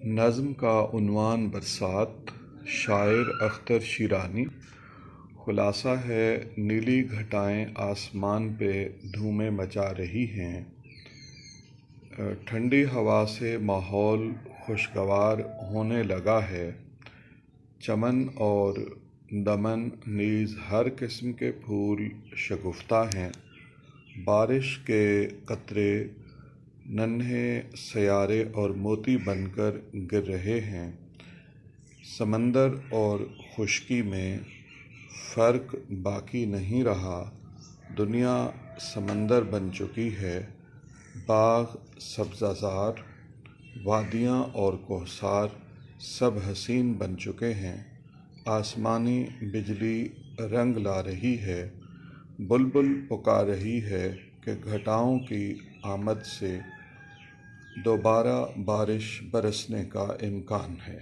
نظم کا عنوان برسات، شاعر اختر شیرانی۔ خلاصہ ہے نیلی گھٹائیں آسمان پہ دھومیں مچا رہی ہیں، ٹھنڈی ہوا سے ماحول خوشگوار ہونے لگا ہے۔ چمن اور دمن نیز ہر قسم کے پھول شگفتہ ہیں۔ بارش کے قطرے ننھے سیارے اور موتی بن کر گر رہے ہیں۔ سمندر اور خشکی میں فرق باقی نہیں رہا، دنیا سمندر بن چکی ہے۔ باغ سبزہ زار، وادیاں اور کوہسار سب حسین بن چکے ہیں۔ آسمانی بجلی رنگ لا رہی ہے، بلبل پکار رہی ہے کہ گھٹاؤں کی آمد سے دوبارہ بارش برسنے کا امکان ہے۔